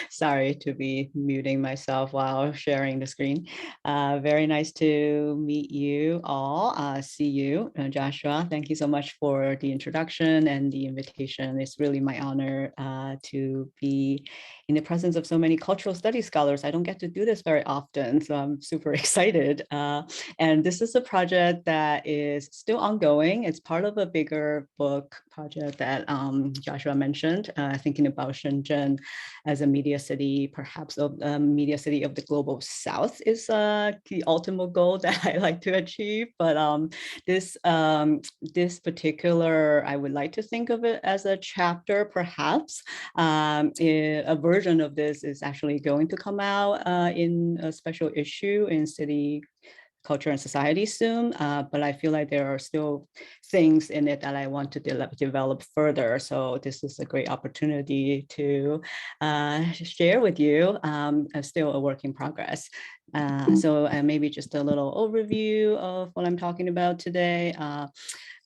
Sorry to be muting myself while sharing the screen. Very nice to meet you all. See you, Joshua. Thank you so much for the introduction and the invitation. It's really my honor to be in the presence of so many cultural studies scholars. I don't get to do this very often, so I'm super excited. And this is a project that is still ongoing. It's part of a bigger book project that Joshua mentioned, thinking about Shenzhen as a media city, perhaps a media city of the global south is the ultimate goal that I like to achieve. But this particular, I would like to think of it as a chapter, perhaps. A version of this is actually going to come out in a special issue in City Culture and Society soon, but I feel like there are still things in it that I want to develop further. So this is a great opportunity to share with you. Still a work in progress. So maybe just a little overview of what I'm talking about today.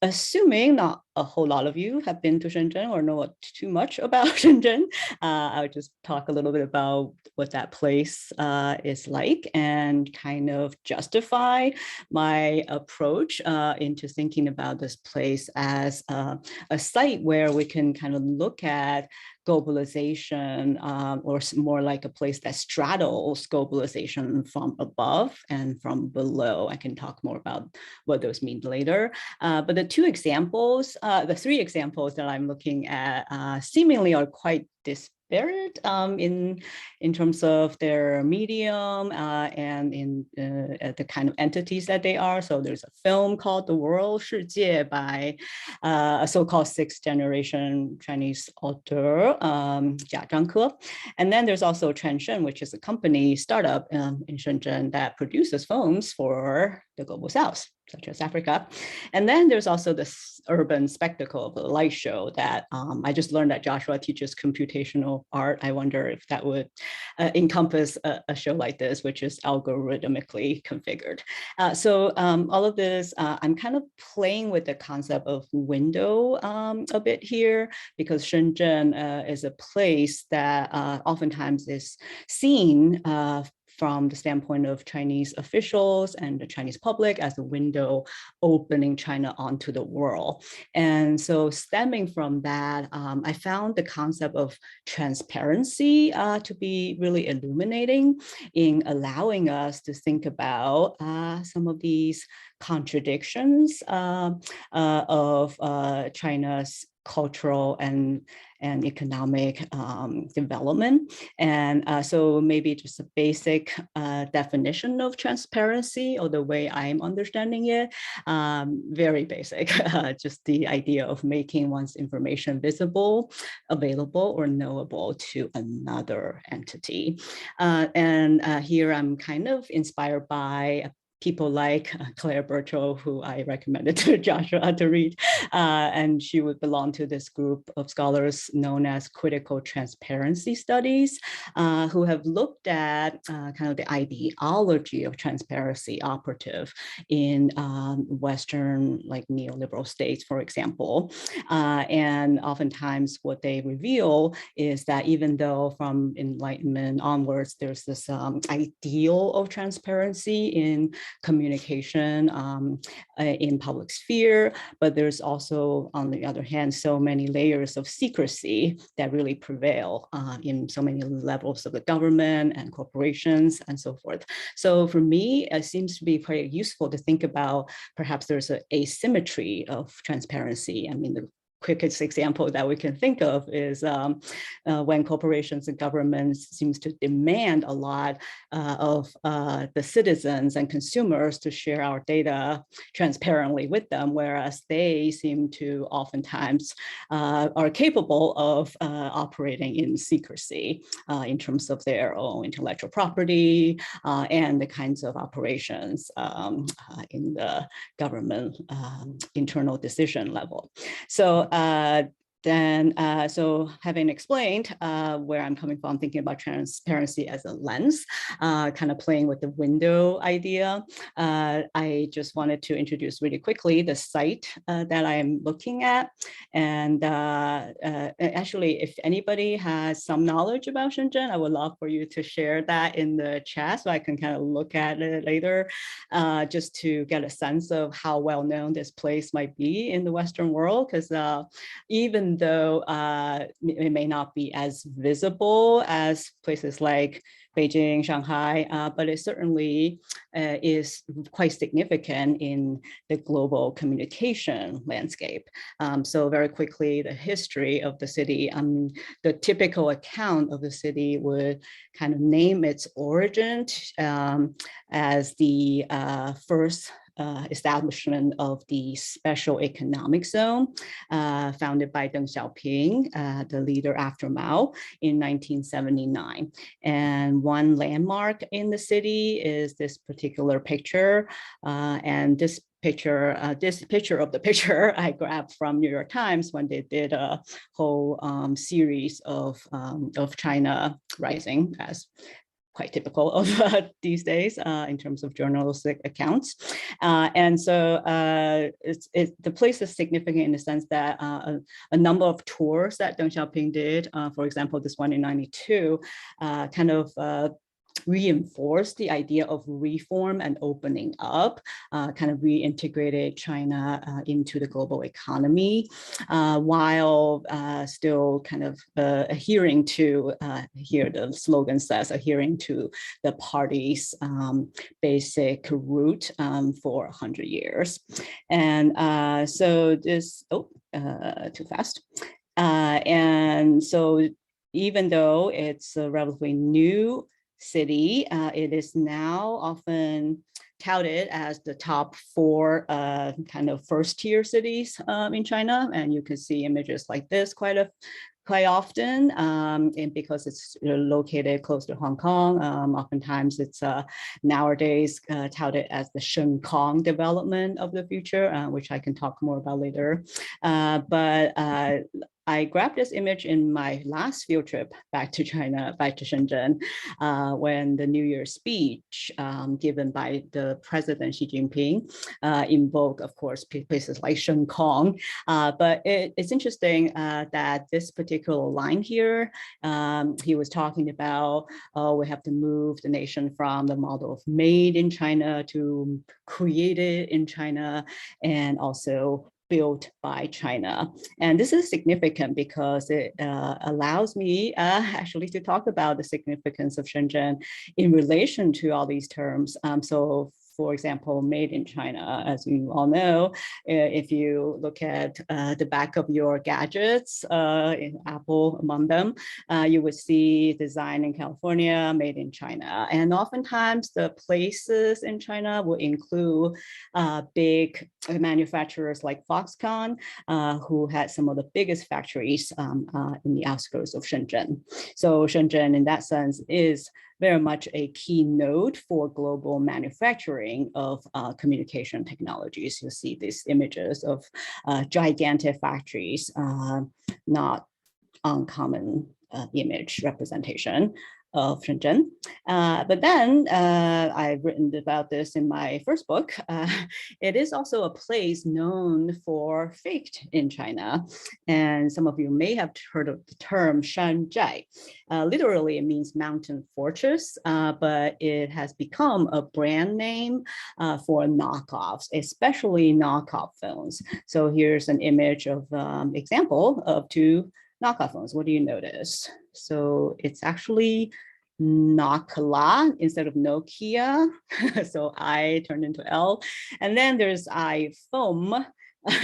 Assuming not a whole lot of you have been to Shenzhen or know too much about Shenzhen, I'll just talk a little bit about what that place is like and kind of justify my approach into thinking about this place as a site where we can kind of look at globalization, or more like a place that straddles globalization from above and from below. I can talk more about what those mean later. But the three examples that I'm looking at seemingly are quite disparate in terms of their medium and in the kind of entities that they are. So there's a film called The World 世界 by a so-called sixth generation Chinese auteur, Jia Zhang-ke. And then there's also Transsion, which is a company startup in Shenzhen that produces films for the global south, such as Africa. And then there's also this urban spectacle of a light show that I just learned that Joshua teaches computational art. I wonder if that would encompass a show like this, which is algorithmically configured. So all of this, I'm kind of playing with the concept of window a bit here, because Shenzhen is a place that oftentimes is seen from the standpoint of Chinese officials and the Chinese public as a window opening China onto the world. And so stemming from that, I found the concept of transparency to be really illuminating in allowing us to think about some of these contradictions of China's cultural and economic development. And so maybe just a basic definition of transparency, or the way I'm understanding it, very basic, just the idea of making one's information visible, available, or knowable to another entity. Here I'm kind of inspired by people like Claire Bercho, who I recommended to Joshua to read. And she would belong to this group of scholars known as critical transparency studies, who have looked at kind of the ideology of transparency operative in Western, like neoliberal states, for example. And oftentimes what they reveal is that even though from Enlightenment onwards, there's this ideal of transparency in communication in public sphere, but there's also, on the other hand, so many layers of secrecy that really prevail in so many levels of the government and corporations and so forth. So for me, it seems to be quite useful to think about perhaps there's an asymmetry of transparency. I mean, the quickest example that we can think of is when corporations and governments seems to demand a lot of the citizens and consumers to share our data transparently with them, whereas they seem to oftentimes are capable of operating in secrecy in terms of their own intellectual property and the kinds of operations in the government internal decision level. So then, so having explained where I'm coming from, thinking about transparency as a lens, kind of playing with the window idea, I just wanted to introduce really quickly the site that I am looking at. And actually, if anybody has some knowledge about Shenzhen, I would love for you to share that in the chat so I can kind of look at it later, just to get a sense of how well known this place might be in the Western world. Because even though it may not be as visible as places like Beijing, Shanghai, but it certainly is quite significant in the global communication landscape. So very quickly, the history of the city, the typical account of the city would kind of name its origin as the first establishment of the special economic zone founded by Deng Xiaoping, the leader after Mao in 1979. And one landmark in the city is this particular picture. And this picture of the picture I grabbed from New York Times when they did a whole series of China rising, as quite typical of these days in terms of journalistic accounts. And so the place is significant in the sense that a number of tours that Deng Xiaoping did, for example, this one in 92, kind of reinforced the idea of reform and opening up, kind of reintegrated China into the global economy, while still kind of adhering to, here the slogan says, adhering to the party's basic route for 100 years. And so this, too fast. And so even though it's a relatively new city, it is now often touted as the top 4 kind of first-tier cities in China, and you can see images like this quite often, and because it's located close to Hong Kong, oftentimes it's nowadays touted as the Shenkong development of the future, which I can talk more about later. But I grabbed this image in my last field trip back to China, back to Shenzhen, when the New Year's speech given by the President Xi Jinping invoked, of course, places like Shenkong. But it's interesting that this particular line here, he was talking about, we have to move the nation from the model of made in China to created in China, and also built by China. And this is significant because it allows me actually to talk about the significance of Shenzhen in relation to all these terms. So for example, made in China, as you all know, if you look at the back of your gadgets, Apple among them, you would see design in California, made in China. And oftentimes the places in China will include big manufacturers like Foxconn, who had some of the biggest factories in the outskirts of Shenzhen. So Shenzhen, in that sense, is very much a key node for global manufacturing of communication technologies. You see these images of gigantic factories, not uncommon image representation of Shenzhen. But then I've written about this in my first book. It is also a place known for faked in China. And some of you may have heard of the term Shanzhai. Literally, it means mountain fortress, but it has become a brand name for knockoffs, especially knockoff phones. So here's an image of example of 2 knockoff phones. What do you notice? So it's actually Nokia instead of Nokia. So I turned into L. And then there's iPhone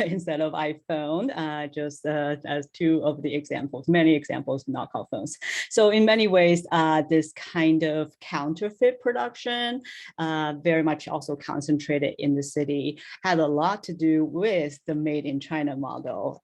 instead of iPhone, just as 2 of the examples, many examples of knockoff phones. So in many ways, this kind of counterfeit production, very much also concentrated in the city, had a lot to do with the made in China model.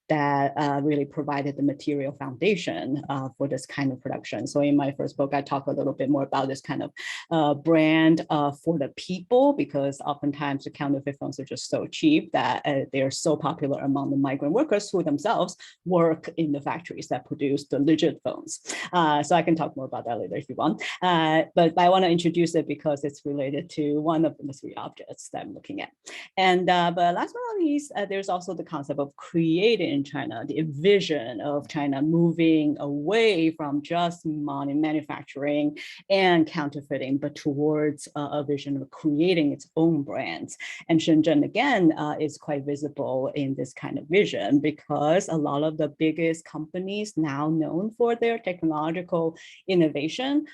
that really provided the material foundation for this kind of production. So in my first book, I talk a little bit more about this kind of brand for the people, because oftentimes the counterfeit phones are just so cheap that they're so popular among the migrant workers who themselves work in the factories that produce the legit phones. So I can talk more about that later if you want. But I want to introduce it because it's related to one of the three objects that I'm looking at. And but last but not least, there's also the concept of creating in China, the vision of China moving away from just manufacturing and counterfeiting, but towards a vision of creating its own brands. And Shenzhen, again, is quite visible in this kind of vision, because a lot of the biggest companies now known for their technological innovation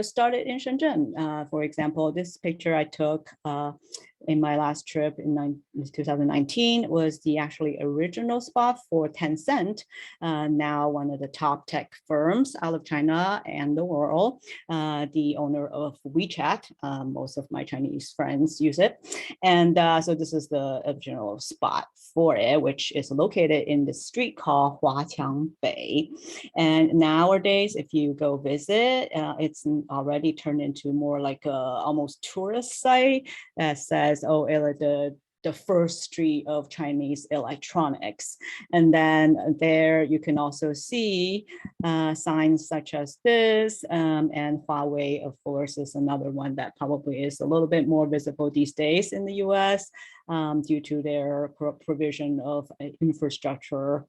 started in Shenzhen. For example, this picture I took in my last trip in 2019 was the actually original spot for Tencent, now one of the top tech firms out of China and the world, the owner of WeChat. Most of my Chinese friends use it. And so this is the original spot for it, which is located in the street called Huaqiangbei. And nowadays, if you go visit, it's already turned into more like a almost tourist site that says, oh, the first street of Chinese electronics. And then there you can also see signs such as this, and Huawei, of course, is another one that probably is a little bit more visible these days in the US due to their provision of infrastructure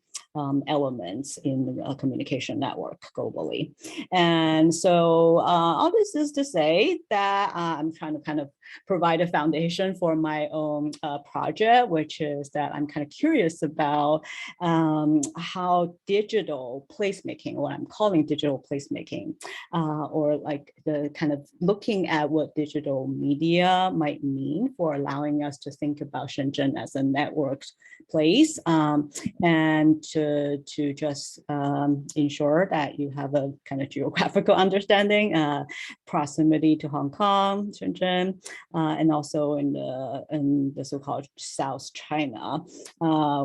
elements in the communication network globally. And so all this is to say that I'm trying to kind of provide a foundation for my own project, which is that I'm kind of curious about how digital placemaking, what I'm calling digital placemaking, or like the kind of looking at what digital media might mean for allowing us to think about Shenzhen as a networked place, and to just ensure that you have a kind of geographical understanding, proximity to Hong Kong, Shenzhen, and also in the so-called South China,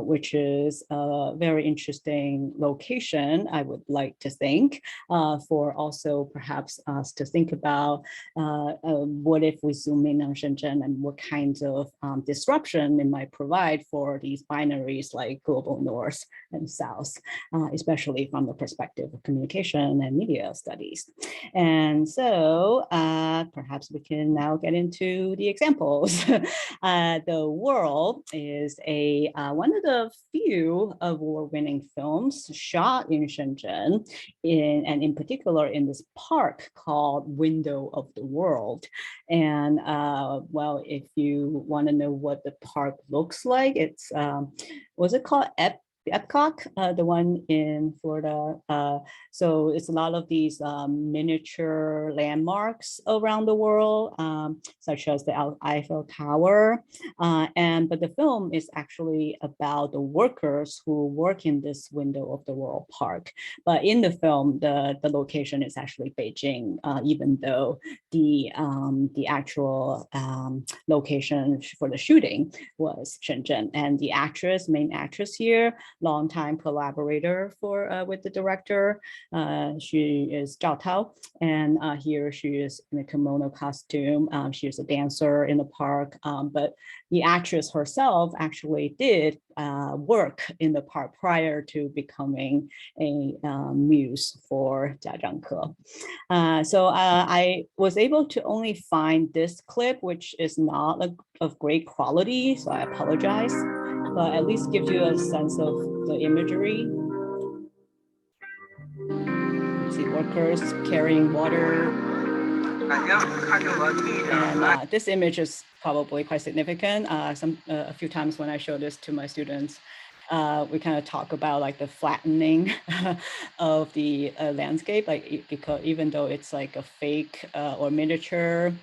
which is a very interesting location, I would like to think, for also perhaps us to think about what if we zoom in on Shenzhen and what kinds of disruption it might provide for these binaries like global north and south, especially from the perspective of communication and media studies. And so perhaps we can now get into the examples. The World is one of the few award-winning films shot in Shenzhen, and in particular in this park called Window of the World. And well, if you want to know what the park looks like, it's was it called Epcot, the one in Florida. So it's a lot of these miniature landmarks around the world, such as the Eiffel Tower. But the film is actually about the workers who work in this Window of the World park. But in the film, the location is actually Beijing, even though the actual location for the shooting was Shenzhen. And the main actress here, longtime collaborator with the director. She is Zhao Tao, and here she is in a kimono costume. She is a dancer in the park, but the actress herself actually did work in the park prior to becoming a muse for Jia Zhang-ke. So I was able to only find this clip, which is not of great quality, so I apologize, but at least gives you a sense of the imagery. See workers carrying water. And this image is probably quite significant. A few times when I show this to my students, we kind of talk about like the flattening of the landscape, like because even though it's like a fake or miniature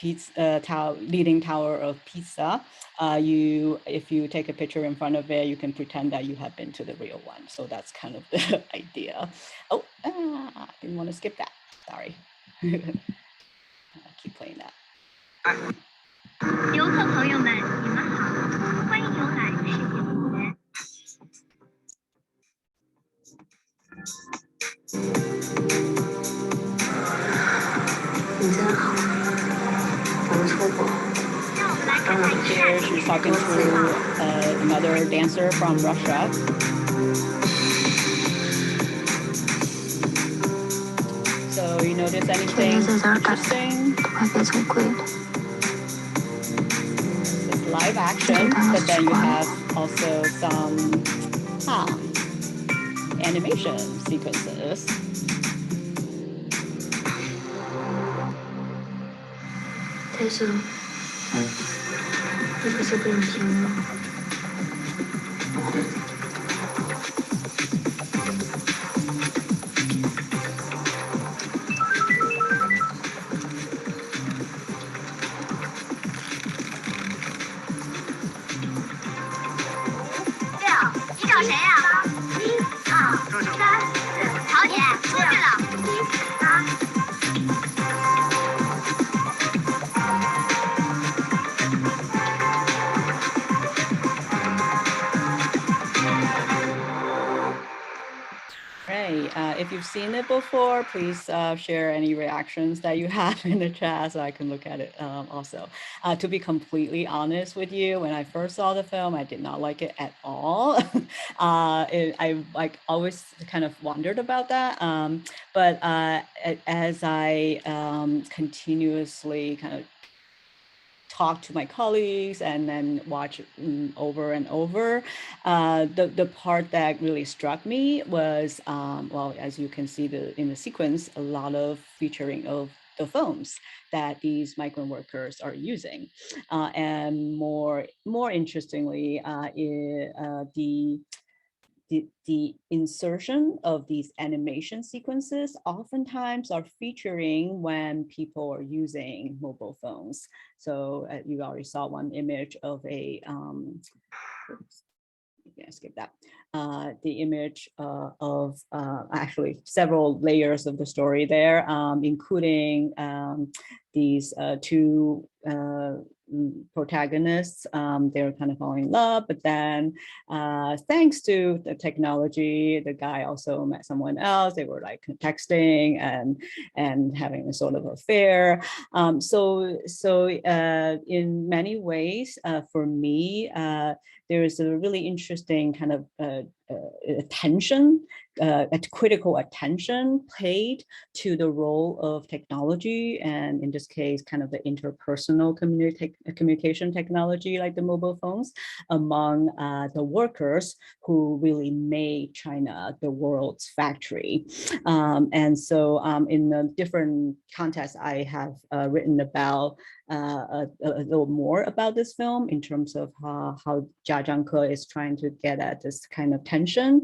leaning tower of Pisa, if you take a picture in front of it, you can pretend that you have been to the real one. So that's kind of the idea. Oh, I didn't want to skip that. Sorry. I keep playing that. 游客朋友们，你们好，欢迎游览世界公园。Here she's talking to another dancer from Russia. So you notice anything interesting? It's live action, but then you have also some animation sequences. If you've seen it before, please share any reactions that you have in the chat so I can look at it also. To be completely honest with you, when I first saw the film, I did not like it at all. I like always kind of wondered about that. But as I continuously kind of talk to my colleagues and then watch over and over. The part that really struck me was, well, as you can see in the sequence, a lot of featuring of the phones that these migrant workers are using. And more interestingly, the insertion of these animation sequences oftentimes are featuring when people are using mobile phones. So you already saw one image of a, oops, yeah, skip that. The image of actually several layers of the story there, including these two protagonists. They're kind of falling in love, but then thanks to the technology, the guy also met someone else. They were like texting and having a sort of affair. So in many ways, for me, there is a really interesting kind of attention, critical attention paid to the role of technology, and in this case, kind of the interpersonal communication technology, like the mobile phones, among the workers who really made China the world's factory. And so in the different contexts, I have written about a little more about this film in terms of how Jia Zhang-ke is trying to get at this kind of tension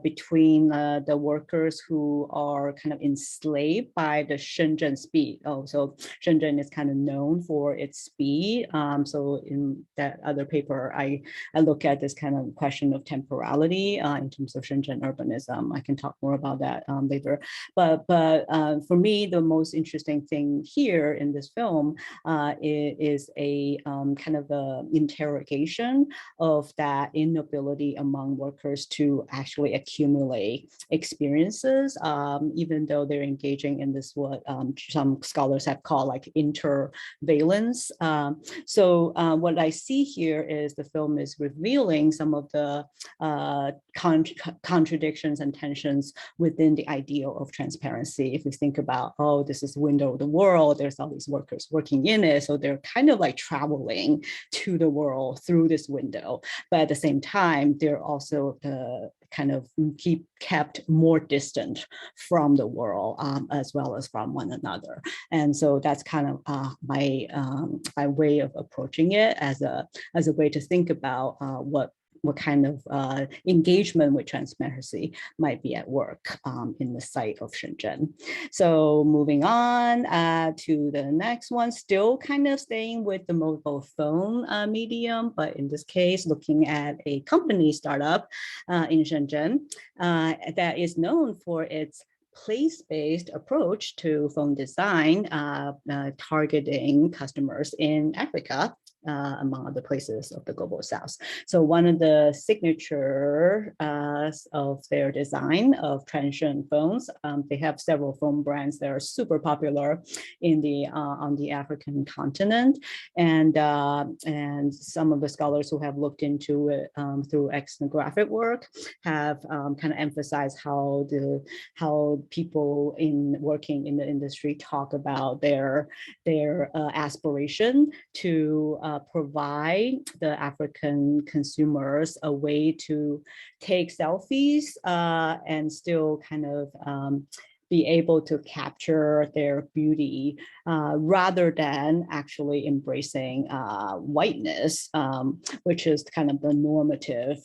between the workers who are kind of enslaved by the Shenzhen speed. Oh, so Shenzhen is kind of known for its speed. So in that other paper, I look at this kind of question of temporality in terms of Shenzhen urbanism. I can talk more about that later. But for me, the most interesting thing here in this film is a kind of a interrogation of that inability among workers to actually accumulate experiences, even though they're engaging in this what some scholars have called like intervalence. So what I see here is the film is revealing some of the contradictions and tensions within the ideal of transparency. If we think about, oh, this is the window of the world, there's all these workers working in it, so they're kind of like traveling to the world through this window. But at the same time, they're also kind of kept more distant from the world as well as from one another. And so that's kind of my way of approaching it as a way to think about what kind of engagement with transparency might be at work in the site of Shenzhen. So moving on to the next one, still kind of staying with the mobile phone medium, but in this case, looking at a company startup in Shenzhen that is known for its place-based approach to phone design, targeting customers in Africa. among other places of the global south. So one of the signature of their design of Transsion phones, they have several phone brands that are super popular in the on the African continent, and some of the scholars who have looked into it through ethnographic work have kind of emphasized how people working in the industry talk about their aspiration to provide the African consumers a way to take selfies and still kind of be able to capture their beauty rather than actually embracing whiteness, which is kind of the normative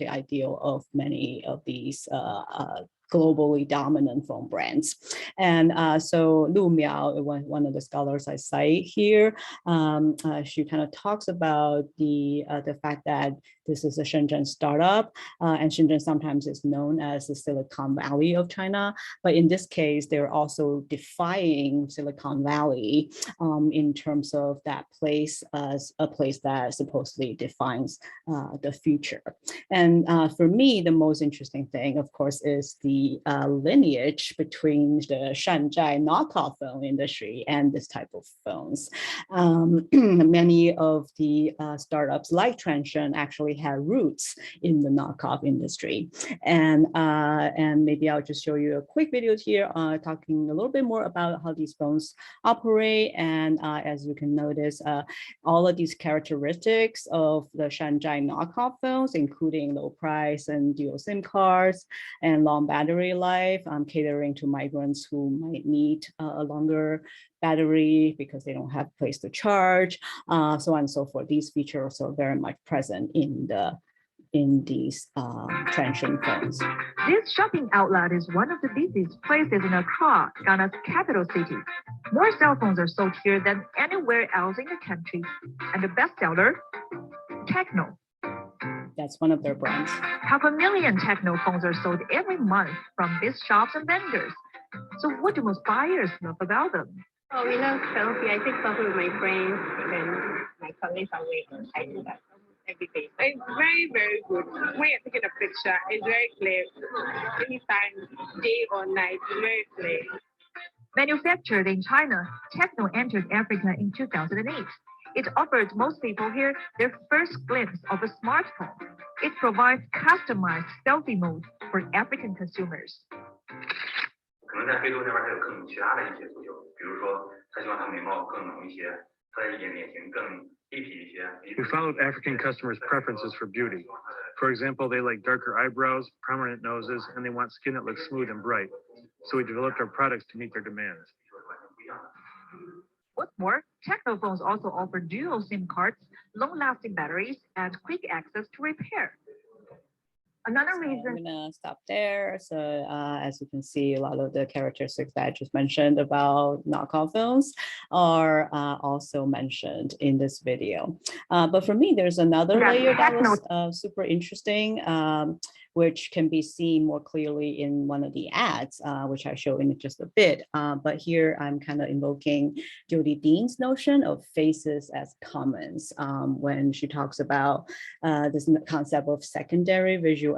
ideal of many of these globally dominant phone brands. And so Lu Miao, one of the scholars I cite here, she kind of talks about the fact that this is a Shenzhen startup, and Shenzhen sometimes is known as the Silicon Valley of China. But in this case, they're also defying Silicon Valley in terms of that place as a place that supposedly defines the future. And for me, the most interesting thing, of course, is the lineage between the Shanzhai knockoff phone industry and this type of phones. Many of the startups like Transsion actually have roots in the knockoff industry. And maybe I'll just show you a quick video here talking a little bit more about how these phones operate. And as you can notice, all of these characteristics of the Shanzhai knockoff phones, including low price and dual SIM cards and long battery life, catering to migrants who might need a longer battery because they don't have a place to charge, so on and so forth. These features are very much present in these Transsion phones. This shopping outlet is one of the busiest places in Accra, Ghana's capital city. More cell phones are sold here than anywhere else in the country. And the bestseller, Techno. That's one of their brands. 500,000 Techno phones are sold every month from these shops and vendors. So what do most buyers love about them? Oh, we love selfie. I take selfie with my friends and my colleagues are waiting. I do that every day. It's very, very good. When you're taking a picture, it's very clear. Anytime, day or night, it's very clear. Manufactured in China, Techno entered Africa in 2008. It offered most people here their first glimpse of a smartphone. It provides customized selfie mode for African consumers. 可能在非洲那边还有更其他的一些诉求，比如说他希望他眉毛更浓一些，他的眼型更立体一些。We followed African customers' preferences for beauty. For example, they like darker eyebrows, prominent noses, and they want skin that looks smooth and bright. So we developed our products to meet their demands. What's more, Techno phones also offer dual SIM cards, long-lasting batteries, and quick access to repair. Another reason. I'm gonna stop there. So as you can see, a lot of the characteristics that I just mentioned about knockoff phones are also mentioned in this video. But for me, there's another layer that was super interesting, which can be seen more clearly in one of the ads, which I show in just a bit. But here I'm kind of invoking Jodie Dean's notion of faces as commons when she talks about this concept of secondary visuality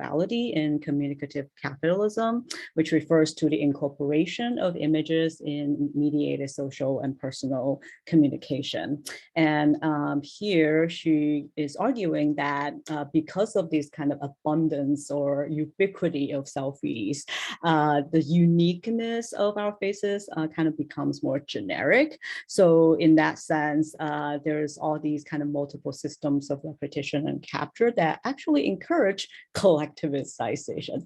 in communicative capitalism, which refers to the incorporation of images in mediated social and personal communication. And here she is arguing that because of this kind of abundance or ubiquity of selfies, the uniqueness of our faces kind of becomes more generic. So in that sense, there's all these kind of multiple systems of repetition and capture that actually encourage collectivization.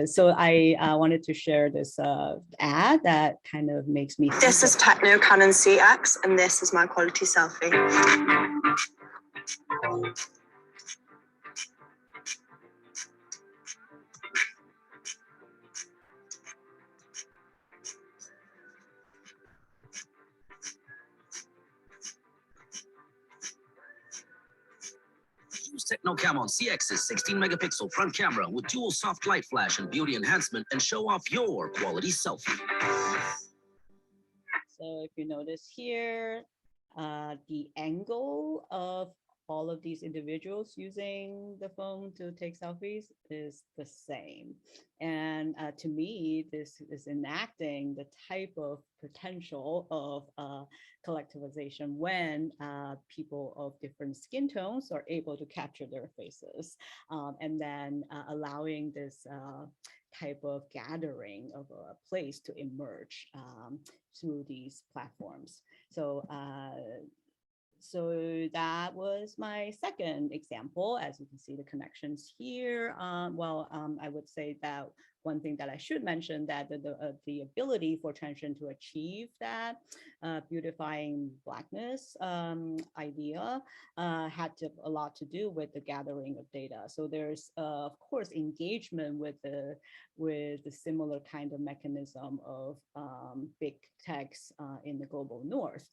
So I wanted to share this ad that kind of makes me think. This is Techno Canon CX, and this is my quality selfie. Use Techno Camon CX's 16 megapixel front camera with dual soft light flash and beauty enhancement and show off your quality selfie. So if you notice here, the angle of all of these individuals using the phone to take selfies is the same. And to me, this is enacting the type of potential of collectivization when people of different skin tones are able to capture their faces, and then allowing this type of gathering of a place to emerge through these platforms. So so that was my second example. As you can see, the connections here. I would say that one thing that I should mention, that the ability for Transsion to achieve that beautifying blackness idea had a lot to do with the gathering of data. So there's of course engagement with the similar kind of mechanism of big techs in the global north,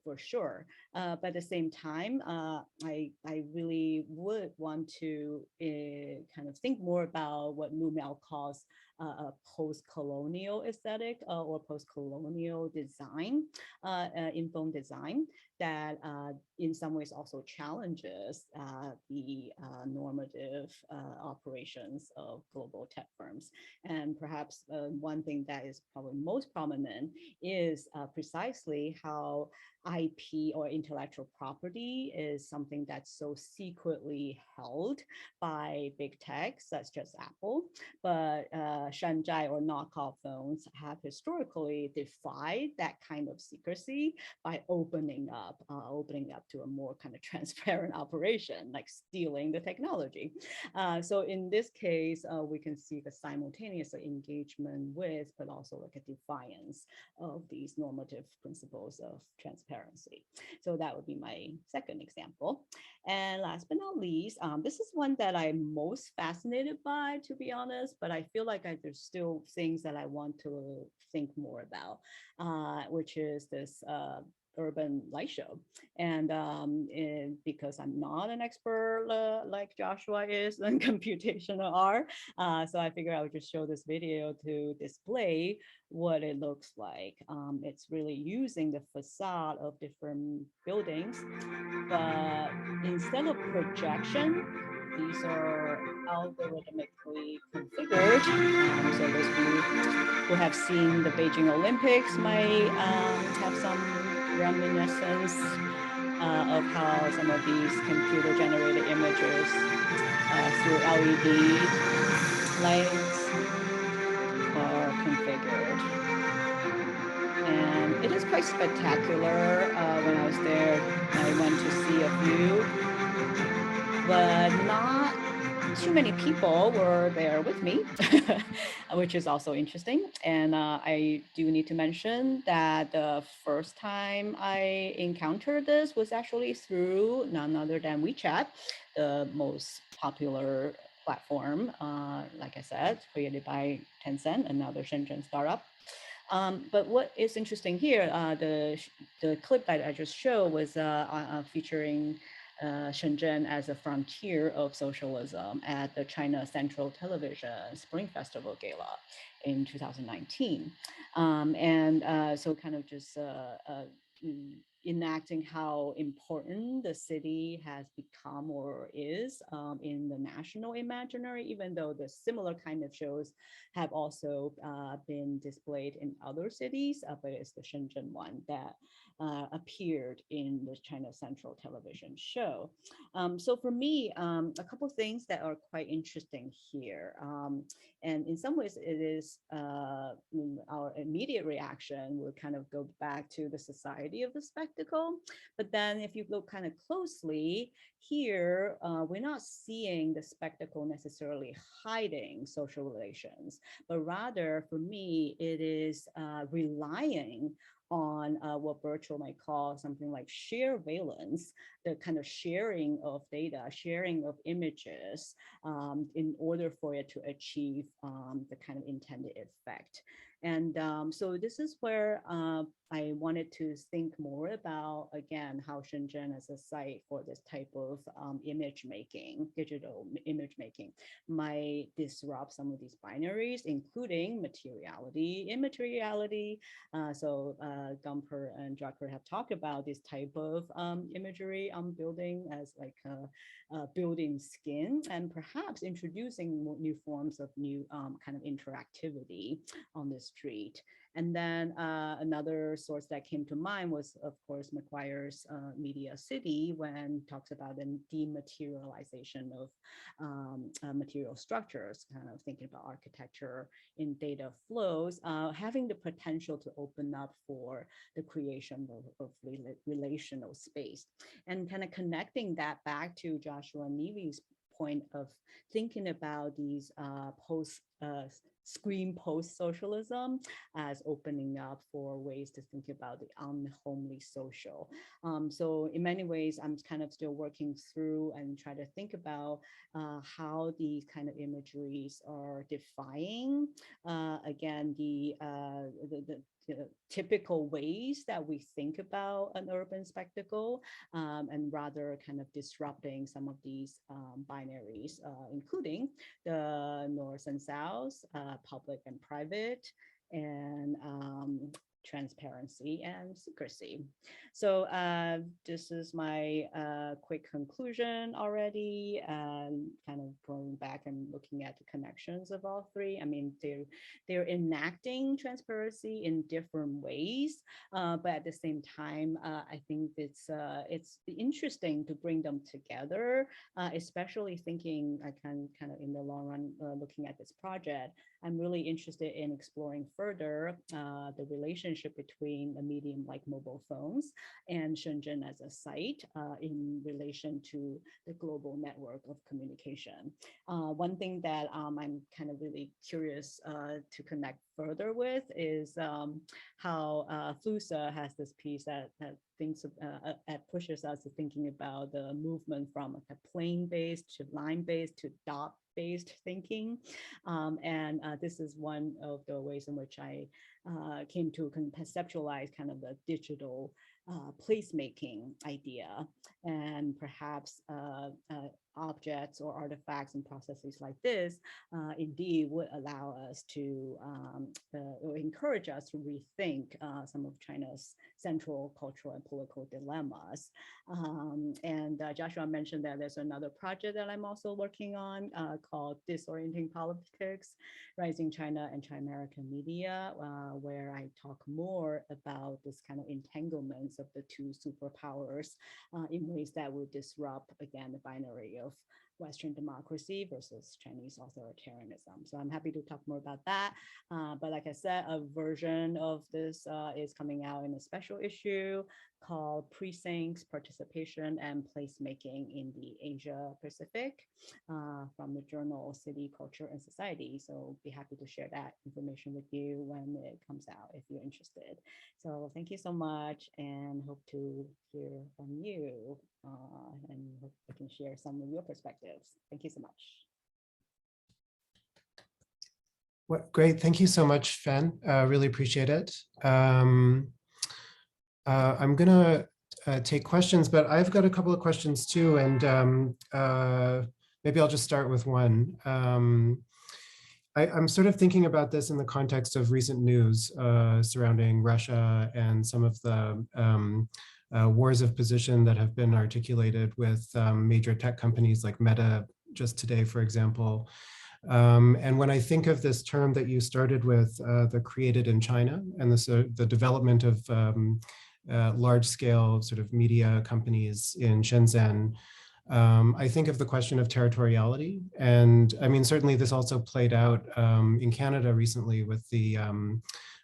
for sure. But at the same time, I really would want to kind of think more about what Lu Miao calls a post-colonial aesthetic or post-colonial design, in phone design, that in some ways also challenges the normative operations of global tech firms. And perhaps one thing that is probably most prominent is precisely how IP or intellectual property is something that's so secretly held by big tech, such as Apple. But Shanzhai or knockoff phones have historically defied that kind of secrecy by opening up to a more kind of transparent operation, like stealing the technology. So in this case, we can see the simultaneous engagement with, but also like a defiance of these normative principles of transparency. So that would be my second example. And last but not least, this is one that I'm most fascinated by, to be honest, but I feel like there's still things that I want to think more about, which is this urban light show. And because I'm not an expert like Joshua is in computational art, so I figured I would just show this video to display what it looks like. It's really using the facade of different buildings, but instead of projection, these are algorithmically configured. So those of you who have seen the Beijing Olympics might have some reminiscence of how some of these computer-generated images through LED lights are configured. And it is quite spectacular. When I was there, I went to see a few, but not too many people were there with me, which is also interesting. And I do need to mention that the first time I encountered this was actually through none other than WeChat, the most popular platform, like I said, created by Tencent, another Shenzhen startup. But what is interesting here, the clip that I just showed was featuring Shenzhen as a frontier of socialism at the China Central Television Spring Festival Gala in 2019. So kind of just enacting how important the city has become or is in the national imaginary, even though the similar kind of shows have also been displayed in other cities, but it's the Shenzhen one that appeared in the China Central Television show. So for me, a couple of things that are quite interesting here. And in some ways, it is our immediate reaction would kind of go back to the society of the spectacle. But then if you look kind of closely here, we're not seeing the spectacle necessarily hiding social relations, but rather for me, it is relying on what Birchall might call something like sheer valence, the kind of sharing of data, sharing of images in order for it to achieve the kind of intended effect. And so this is where I wanted to think more about, again, how Shenzhen as a site for this type of image making, digital image making, might disrupt some of these binaries, including materiality, immateriality. So Gumper and Drucker have talked about this type of imagery on building as like building skin, and perhaps introducing new forms of new kind of interactivity on the street. And then another source that came to mind was, of course, McGuire's Media City, when talks about the dematerialization of material structures, kind of thinking about architecture in data flows, having the potential to open up for the creation of relational space. And kind of connecting that back to Joshua Neely's point of thinking about these screen post-socialism as opening up for ways to think about the unhomely social. So in many ways, I'm kind of still working through and try to think about how these kind of imageries are defying, again, the typical ways that we think about an urban spectacle, and rather kind of disrupting some of these binaries, including the north and south, public and private, and transparency and secrecy. So this is my quick conclusion already, kind of going back and looking at the connections of all three. I mean, they're enacting transparency in different ways, but at the same time, I think it's interesting to bring them together, especially thinking, I can kind of in the long run, looking at this project, I'm really interested in exploring further the relationship between a medium like mobile phones and Shenzhen as a site in relation to the global network of communication. One thing that I'm kind of really curious to connect further with is how Flusa has this piece that thinks pushes us to thinking about the movement from a plane-based to line-based to dot-based thinking. And this is one of the ways in which I came to conceptualize kind of the digital placemaking idea, and perhaps objects or artifacts and processes like this indeed would allow us to or encourage us to rethink some of China's central cultural and political dilemmas. And Joshua mentioned that there's another project that I'm also working on called Disorienting Politics, Rising China and China-American Media, where I talk more about this kind of entanglements of the two superpowers in ways that would disrupt, again, the binary of Western democracy versus Chinese authoritarianism. So I'm happy to talk more about that. But like I said, a version of this is coming out in a special issue called Precincts, Participation and Placemaking in the Asia Pacific from the journal City, Culture and Society. So be happy to share that information with you when it comes out if you're interested. So thank you so much, and hope to hear from you and hope I can share some of your perspectives. Thank you so much. What, great, thank you so much, Fan. Really appreciate it. I'm gonna take questions, but I've got a couple of questions too, and maybe I'll just start with one. I'm sort of thinking about this in the context of recent news surrounding Russia and some of the wars of position that have been articulated with major tech companies like Meta just today, for example. And when I think of this term that you started with, the created in China, and the development of large-scale sort of media companies in Shenzhen, I think of the question of territoriality. And I mean, certainly this also played out in Canada recently with the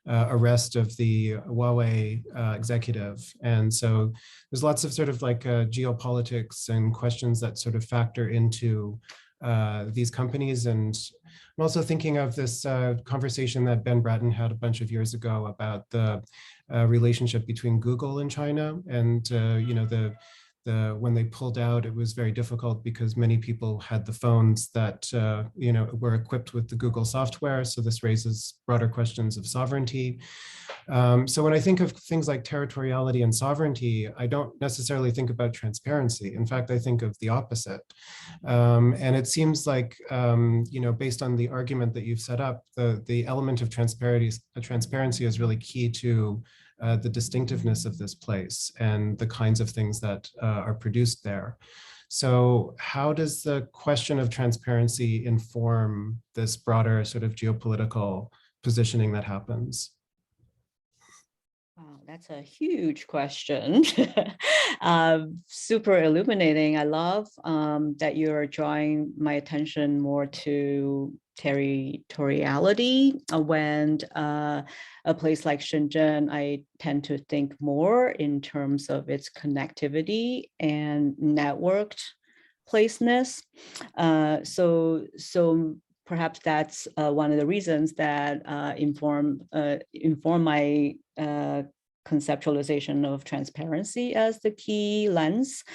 arrest of the Huawei executive. And so there's lots of sort of like geopolitics and questions that sort of factor into these companies. And I'm also thinking of this conversation that Ben Bratton had a bunch of years ago about the relationship between Google and China. And you know, when they pulled out, it was very difficult because many people had the phones that you know, were equipped with the Google software. So this raises broader questions of sovereignty. So when I think of things like territoriality and sovereignty, I don't necessarily think about transparency. In fact, I think of the opposite. And it seems like, you know, based on the argument that you've set up, the element of transparency is really key to the distinctiveness of this place and the kinds of things that are produced there. So how does the question of transparency inform this broader sort of geopolitical positioning that happens? Wow, that's a huge question. Super illuminating. I love that you're drawing my attention more to territoriality. When a place like Shenzhen, I tend to think more in terms of its connectivity and networked placeness. So perhaps that's one of the reasons that inform my conceptualization of transparency as the key lens.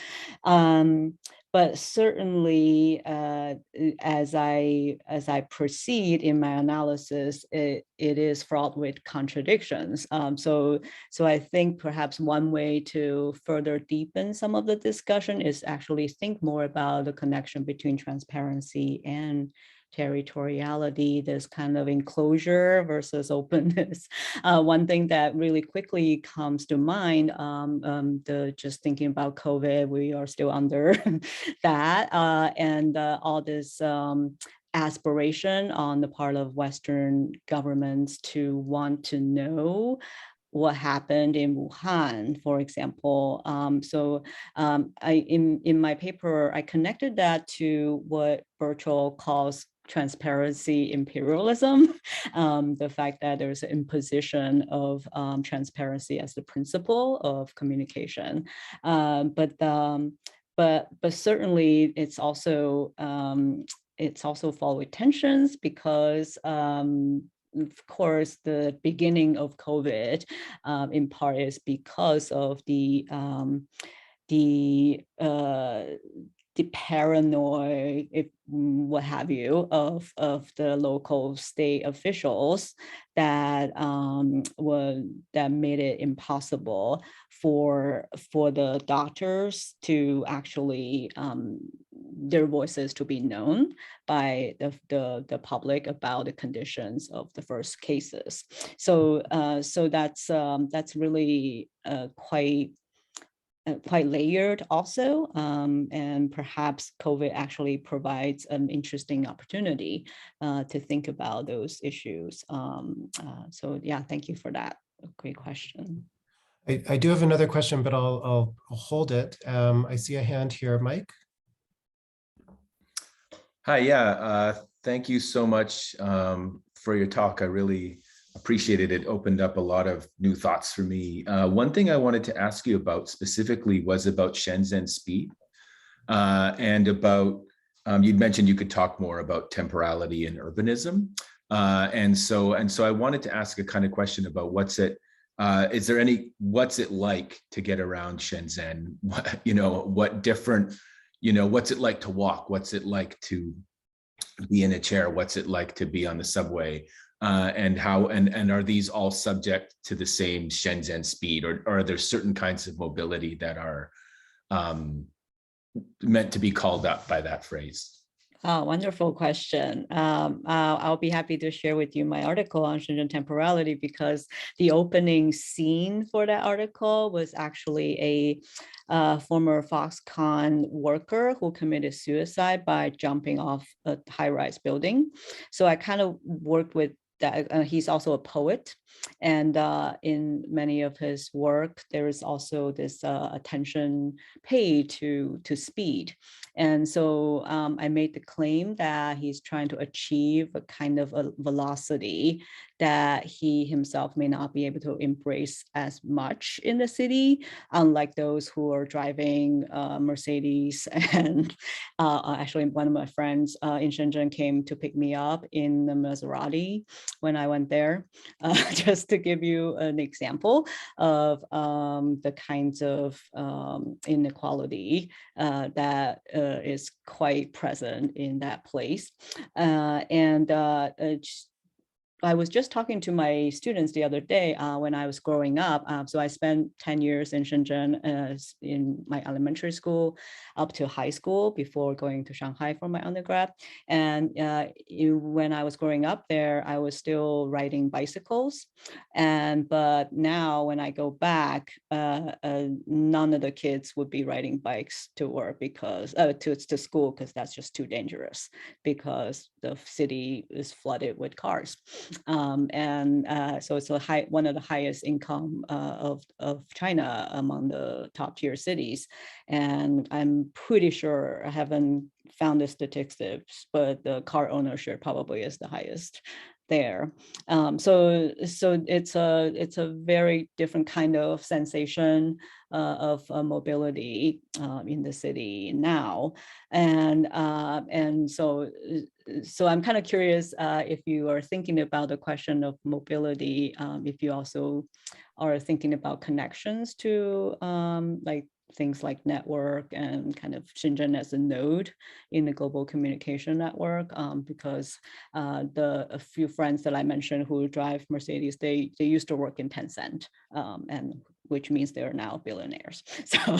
But certainly, as I proceed in my analysis, it is fraught with contradictions. So I think perhaps one way to further deepen some of the discussion is actually think more about the connection between transparency and territoriality, this kind of enclosure versus openness. One thing that really quickly comes to mind, just thinking about COVID, we are still under that, and all this aspiration on the part of Western governments to want to know what happened in Wuhan, for example. In my paper, I connected that to what Birchall calls transparency imperialism, the fact that there's an imposition of transparency as the principle of communication. But certainly it's also fraught with tensions because of course, the beginning of COVID, in part, is because of the paranoia, what have you, of the local state officials that made it impossible for the doctors to actually their voices to be known by the public about the conditions of the first cases. So that's really quite layered also, and perhaps COVID actually provides an interesting opportunity to think about those issues. So yeah, thank you for that. Great question. I do have another question, but I'll hold it. I see a hand here, Mike. Hi, yeah, thank you so much for your talk. I really appreciated it. Opened up a lot of new thoughts for me. One thing I wanted to ask you about specifically was about Shenzhen speed and about, you'd mentioned you could talk more about temporality and urbanism. And so I wanted to ask a kind of question about what's it like to get around Shenzhen? What's it like to walk? What's it like to be in a chair? What's it like to be on the subway? And are these all subject to the same Shenzhen speed, or are there certain kinds of mobility that are meant to be called up by that phrase? Oh, wonderful question. I'll be happy to share with you my article on Shenzhen temporality, because the opening scene for that article was actually a former Foxconn worker who committed suicide by jumping off a high-rise building. So I kind of worked with that. He's also a poet, and in many of his work, there is also this attention paid to speed. And so I made the claim that he's trying to achieve a kind of a velocity that he himself may not be able to embrace as much in the city, unlike those who are driving Mercedes. And actually, one of my friends in Shenzhen came to pick me up in the Maserati when I went there, just to give you an example of the kinds of inequality that is quite present in that place. I was just talking to my students the other day when I was growing up. So I spent 10 years in Shenzhen in my elementary school up to high school before going to Shanghai for my undergrad. And when I was growing up there, I was still riding bicycles. But now when I go back, none of the kids would be riding bikes to work because to school, because that's just too dangerous because the city is flooded with cars. So it's one of the highest income of China among the top tier cities. And I'm pretty sure, I haven't found the statistics, but the car ownership probably is the highest there. So it's a very different kind of sensation of mobility in the city now. And so I'm kind of curious if you are thinking about the question of mobility, if you also are thinking about connections to like things like network and kind of Shenzhen as a node in the global communication network, because a few friends that I mentioned who drive Mercedes, they used to work in Tencent, and which means they're now billionaires. So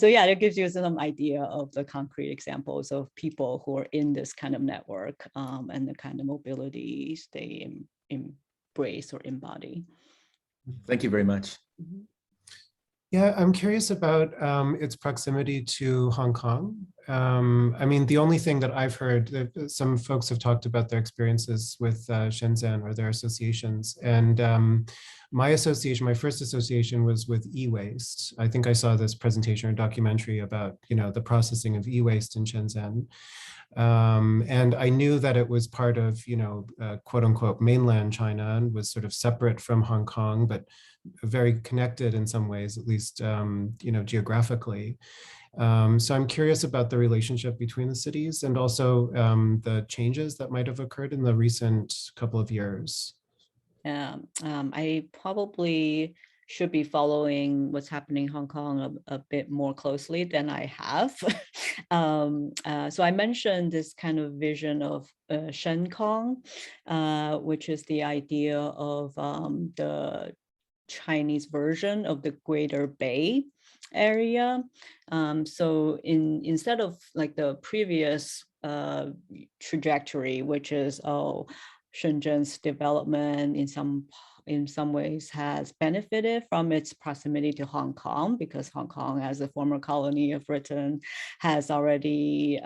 yeah, it gives you some idea of the concrete examples of people who are in this kind of network and the kind of mobilities they embrace or embody. Thank you very much. Mm-hmm. Yeah, I'm curious about its proximity to Hong Kong. I mean, the only thing that I've heard, some folks have talked about their experiences with Shenzhen or their associations. And my first association was with e-waste. I think I saw this presentation or documentary about, the processing of e-waste in Shenzhen. And I knew that it was part of, quote unquote, mainland China and was sort of separate from Hong Kong, but very connected in some ways, at least, geographically. So I'm curious about the relationship between the cities and also the changes that might have occurred in the recent couple of years. I probably should be following what's happening in Hong Kong a bit more closely than I have. So I mentioned this kind of vision of Shenkong, which is the idea of the Chinese version of the Greater Bay area. So instead of like the previous trajectory, which is, Shenzhen's development in some ways has benefited from its proximity to Hong Kong, because Hong Kong, as a former colony of Britain, has already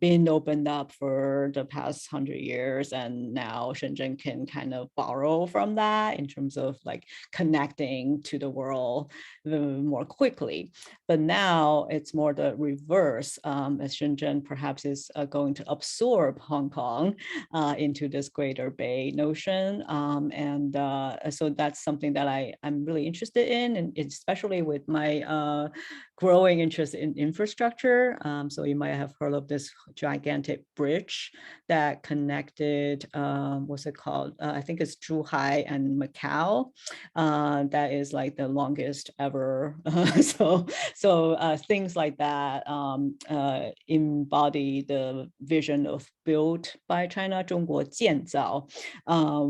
been opened up for the past 100 years. And now Shenzhen can kind of borrow from that in terms of like connecting to the world more quickly. But now it's more the reverse, as Shenzhen perhaps is going to absorb Hong Kong into this Greater Bay notion. So that's something that I'm really interested in, and especially with my growing interest in infrastructure. So you might have heard of this gigantic bridge that connected, what's it called? I think it's Zhuhai and Macau. That is like the longest ever. So things like that embody the vision of built by China, 中国建造,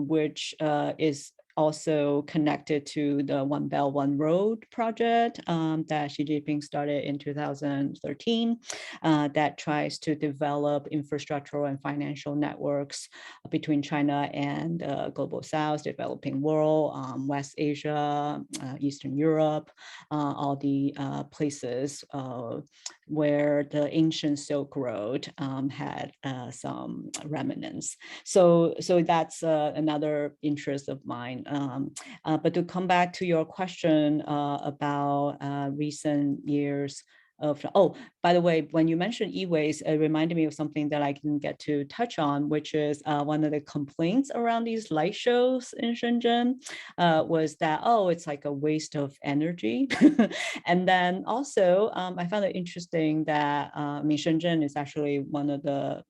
which is also connected to the One Belt, One Road project that Xi Jinping started in 2013, that tries to develop infrastructural and financial networks between China and the global South, developing world, West Asia, Eastern Europe, all the places where the ancient Silk Road had some remnants. So that's another interest of mine. But to come back to your question about recent years of, by the way, when you mentioned e-waste, it reminded me of something that I can get to touch on, which is one of the complaints around these light shows in Shenzhen was that, it's like a waste of energy. And then also, I found it interesting that Shenzhen is actually one of the,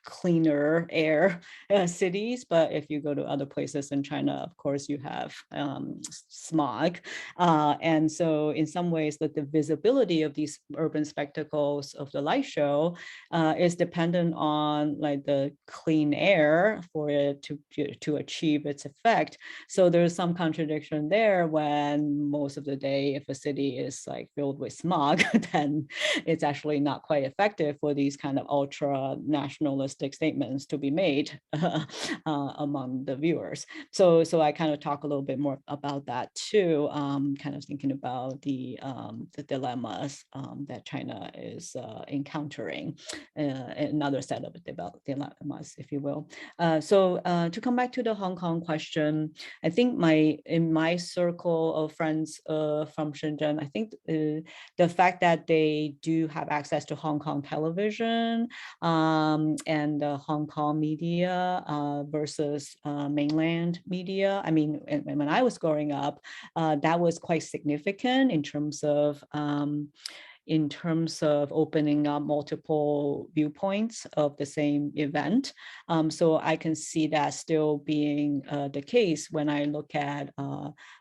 cleaner air cities, but if you go to other places in China, of course, you have smog. And so in some ways, that the visibility of these urban spectacles of the light show is dependent on like the clean air for it to achieve its effect. So there's some contradiction there when most of the day, if a city is like filled with smog, then it's actually not quite effective for these kind of ultra nationalistic statements to be made among the viewers. So I kind of talk a little bit more about that too, kind of thinking about the dilemmas that China is encountering, another set of dilemmas, if you will. So to come back to the Hong Kong question, I think in my circle of friends from Shenzhen, I think the fact that they do have access to Hong Kong television and the Hong Kong media versus mainland media. I mean, when I was growing up, that was quite significant in terms of opening up multiple viewpoints of the same event. So I can see that still being the case when I look at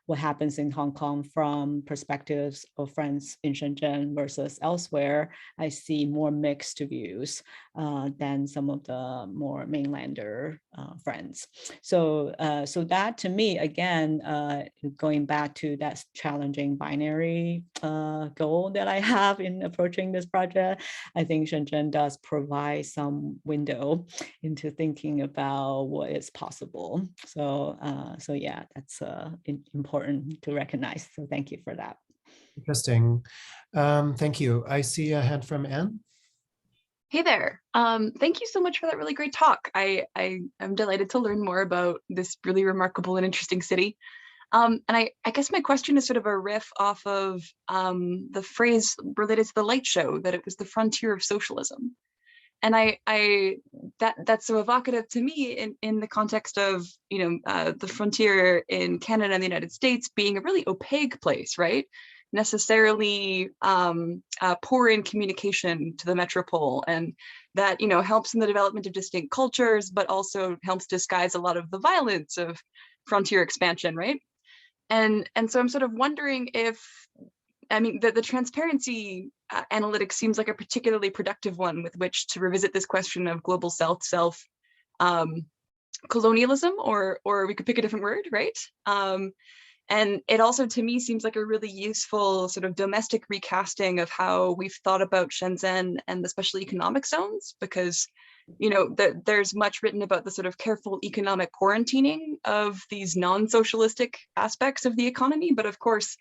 what happens in Hong Kong from perspectives of friends in Shenzhen versus elsewhere. I see more mixed views than some of the more mainlander friends. So that to me, again, going back to that challenging binary goal that I have in approaching this project, I think Shenzhen does provide some window into thinking about what is possible. So yeah, that's important to recognize. So thank you for that. Interesting. Thank you. I see a hand from Anne. Hey there. Thank you so much for that really great talk. I am delighted to learn more about this really remarkable and interesting city. And I guess my question is sort of a riff off of the phrase related to the light show, that it was the frontier of socialism. And that's so evocative to me in the context of, the frontier in Canada and the United States being a really opaque place, right? Necessarily poor in communication to the metropole, and that helps in the development of distinct cultures, but also helps disguise a lot of the violence of frontier expansion, right? And so I'm sort of wondering if, the transparency analytics seems like a particularly productive one with which to revisit this question of global self colonialism, or we could pick a different word, right? And it also, to me, seems like a really useful sort of domestic recasting of how we've thought about Shenzhen and the special economic zones, because, there's much written about the sort of careful economic quarantining of these non-socialistic aspects of the economy. But of course,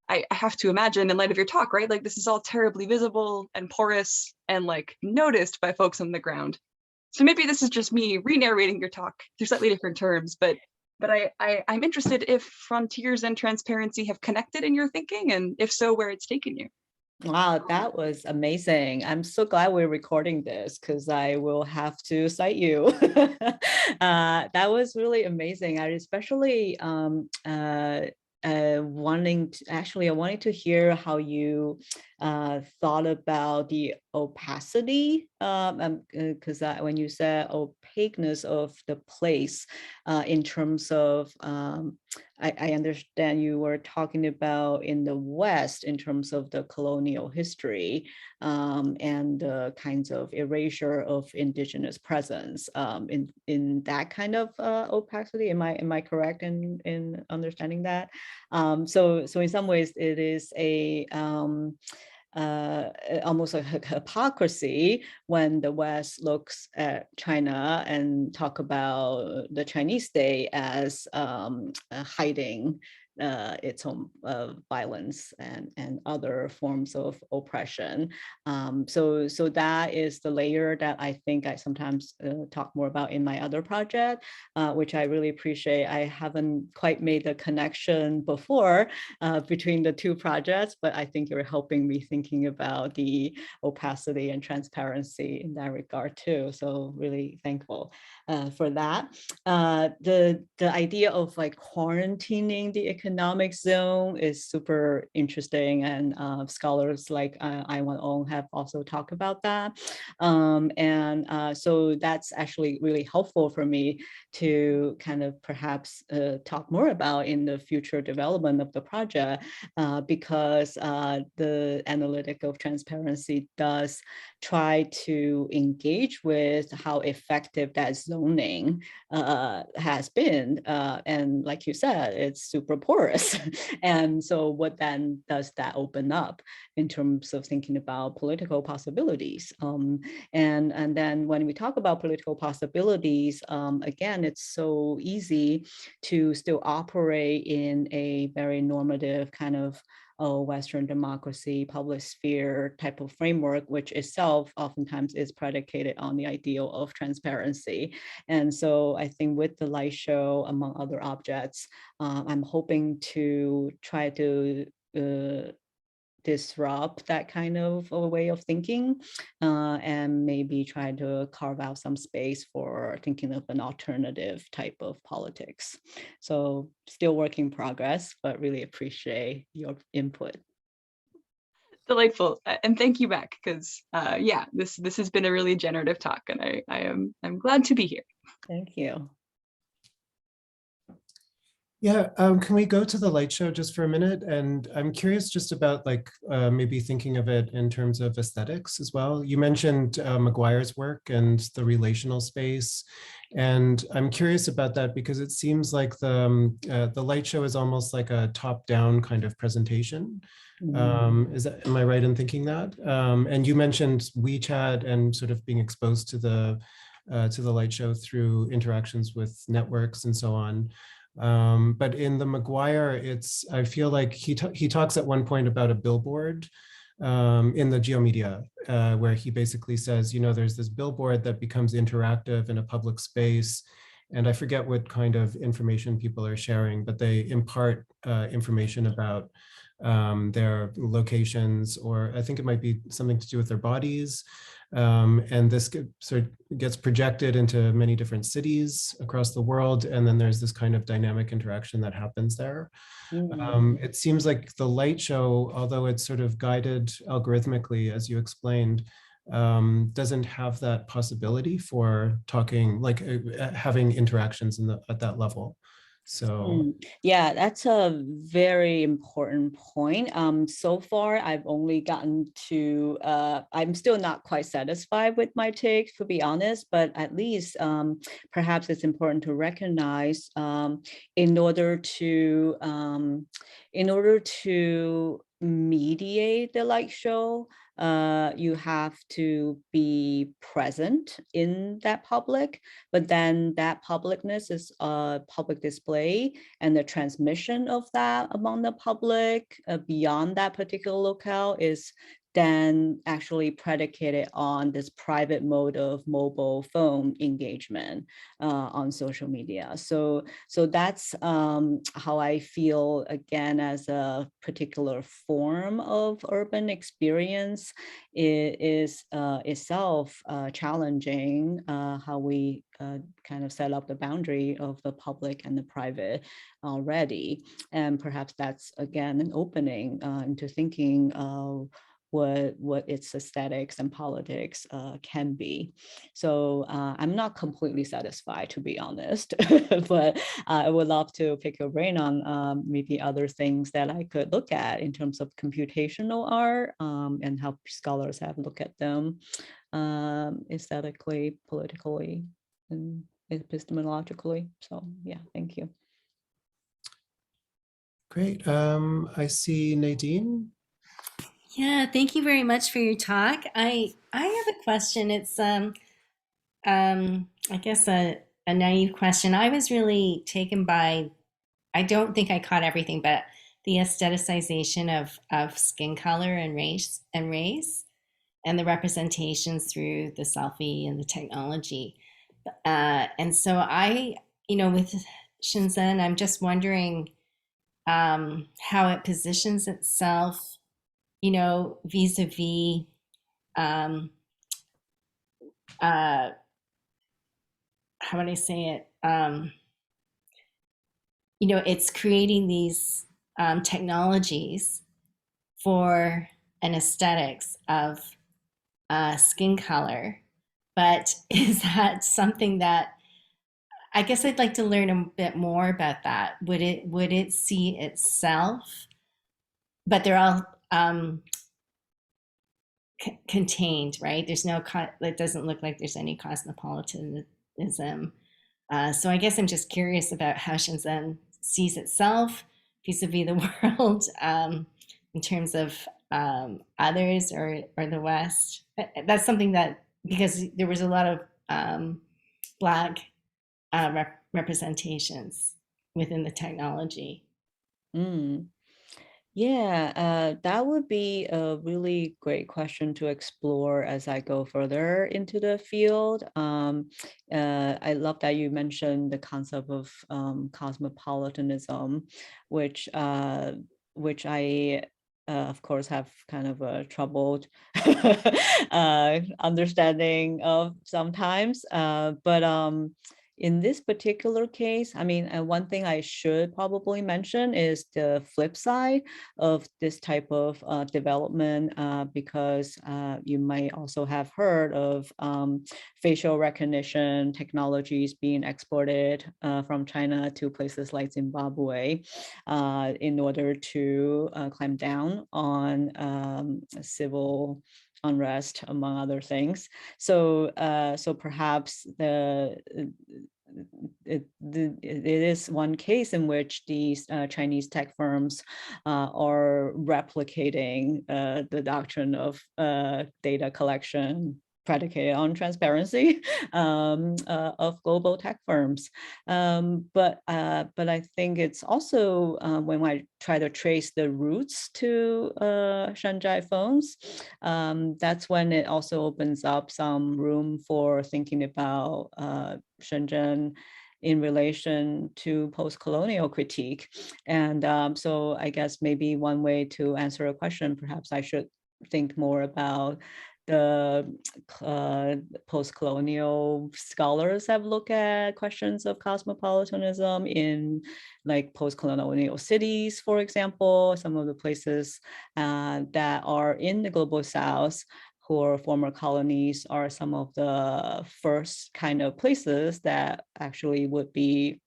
I have to imagine, in light of your talk, right, like this is all terribly visible and porous and like noticed by folks on the ground. So maybe this is just me re-narrating your talk through slightly different terms, but I'm interested if frontiers and transparency have connected in your thinking, and if so, where it's taken you. Wow, that was amazing. I'm so glad we're recording this because I will have to cite you. That was really amazing. I especially wanting to hear how you thought about the opacity, because when you said opaqueness of the place, in terms of, I understand you were talking about in the West in terms of the colonial history and the kinds of erasure of indigenous presence in that kind of opacity. Am I correct in understanding that? So in some ways it is a almost a hypocrisy when the West looks at China and talk about the Chinese state as hiding its own violence and other forms of oppression. So that is the layer that I think I sometimes talk more about in my other project, which I really appreciate. I haven't quite made the connection before between the two projects, but I think you're helping me thinking about the opacity and transparency in that regard too. So really thankful for that. The idea of like quarantining the economic zone is super interesting, and scholars like Iwan Ong have also talked about that. So that's actually really helpful for me to kind of perhaps talk more about in the future development of the project, because the analytic of transparency does try to engage with how effective that zoning has been. And like you said, it's super porous. And so what then does that open up in terms of thinking about political possibilities? And then when we talk about political possibilities, again, it's so easy to still operate in a very normative kind of Western democracy, public sphere type of framework, which itself oftentimes is predicated on the ideal of transparency. And so I think with the light show, among other objects, I'm hoping to try to disrupt that kind of a way of thinking, and maybe try to carve out some space for thinking of an alternative type of politics. So still work in progress, but really appreciate your input. Delightful, and thank you back, because yeah, this has been a really generative talk, and I'm glad to be here. Thank you. Yeah, can we go to the light show just for a minute? And I'm curious just about like maybe thinking of it in terms of aesthetics as well. You mentioned Maguire's work and the relational space. And I'm curious about that because it seems like the light show is almost like a top-down kind of presentation. Am I right in thinking that? And you mentioned WeChat and sort of being exposed to the light show through interactions with networks and so on. But in the Maguire, I feel like he talks at one point about a billboard in the Geomedia, where he basically says, you know, there's this billboard that becomes interactive in a public space. And I forget what kind of information people are sharing, but they impart information about their locations, or I think it might be something to do with their bodies. And this sort of gets projected into many different cities across the world. And then there's this kind of dynamic interaction that happens there. It seems like the light show, although it's sort of guided algorithmically, as you explained, doesn't have that possibility for talking, like having interactions at that level. So yeah, that's a very important point. So far, I've only gotten to, I'm still not quite satisfied with my take, to be honest, but at least perhaps it's important to recognize in order to mediate the light show, you have to be present in that public, but then that publicness is a public display, and the transmission of that among the public beyond that particular locale is then actually predicated on this private mode of mobile phone engagement on social media. So that's how I feel, again, as a particular form of urban experience. It is itself challenging how we kind of set up the boundary of the public and the private already. And perhaps that's, again, an opening into thinking of what its aesthetics and politics can be. So I'm not completely satisfied, to be honest, but I would love to pick your brain on maybe other things that I could look at in terms of computational art, and how scholars have looked at them aesthetically, politically, and epistemologically. So yeah, thank you. great. I see Nadine. Yeah, thank you very much for your talk. I have a question. It's I guess a naive question. I was really taken by, I don't think I caught everything, but the aestheticization of skin color and race and the representations through the selfie and the technology. And so with Shenzhen, I'm just wondering how it positions itself, vis-a-vis how would I say it? it's creating these technologies for an aesthetics of skin color. But is that something that, I guess I'd like to learn a bit more about that. Would it see itself, but they're all contained, right? There's no, it doesn't look like there's any cosmopolitanism. So I guess I'm just curious about how Shenzhen sees itself vis-a-vis the world in terms of others or the West. That's something that, because there was a lot of Black representations within the technology. Yeah, that would be a really great question to explore as I go further into the field. I love that you mentioned the concept of cosmopolitanism, which I of course have kind of a troubled understanding of sometimes, but in this particular case, I mean, one thing I should probably mention is the flip side of this type of development, because you might also have heard of facial recognition technologies being exported from China to places like Zimbabwe in order to clamp down on civil unrest, among other things. So perhaps it is one case in which these Chinese tech firms are replicating the doctrine of data collection predicated on transparency of global tech firms. But I think it's also when I try to trace the roots to Shanzhai phones, that's when it also opens up some room for thinking about Shenzhen in relation to post-colonial critique. And so I guess maybe one way to answer a question, perhaps I should think more about the post-colonial scholars have looked at questions of cosmopolitanism in like post-colonial cities, for example. Some of the places that are in the global South who are former colonies are some of the first kind of places that actually would be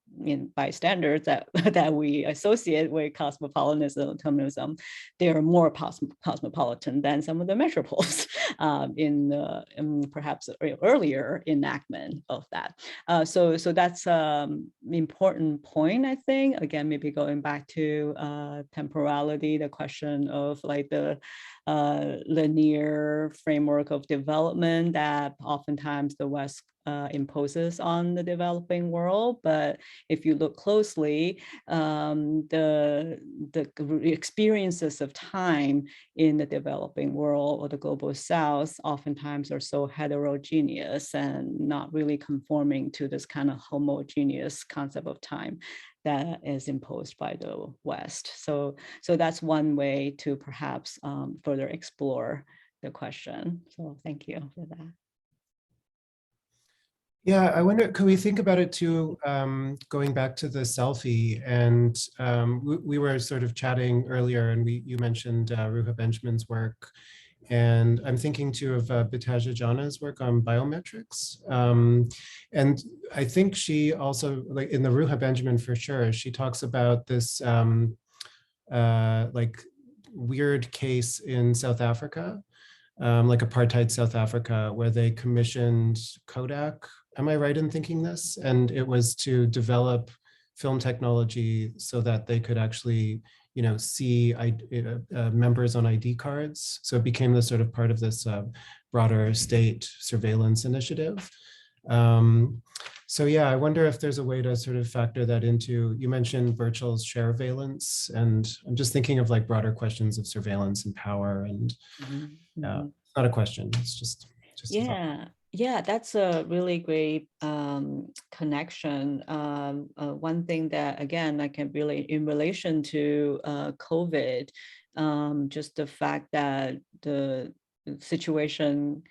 by standards that we associate with cosmopolitanism. They are more cosmopolitan than some of the metropoles in perhaps earlier enactment of that. So that's an important point, I think. Again, maybe going back to temporality, the question of like the linear framework of development that oftentimes the West imposes on the developing world. But if you look closely, the experiences of time in the developing world or the global South oftentimes are so heterogeneous and not really conforming to this kind of homogeneous concept of time that is imposed by the West. So that's one way to perhaps further explore the question. So thank you for that. Yeah, I wonder, could we think about it too, going back to the selfie, and we were sort of chatting earlier, and you mentioned Ruha Benjamin's work, and I'm thinking too of Bitaja Jana's work on biometrics. And I think she also, like in the Ruha Benjamin for sure, she talks about this like weird case in South Africa, like apartheid South Africa, where they commissioned Kodak. Am I right in thinking this? And it was to develop film technology so that they could actually, see members on ID cards. So it became the sort of part of this broader state surveillance initiative. So yeah, I wonder if there's a way to sort of factor that into, you mentioned virtual share valence, and I'm just thinking of like broader questions of surveillance and power, and it's not a question, it's just yeah, that's a really great connection. One thing that, again, I can really, in relation to COVID, just the fact that the situation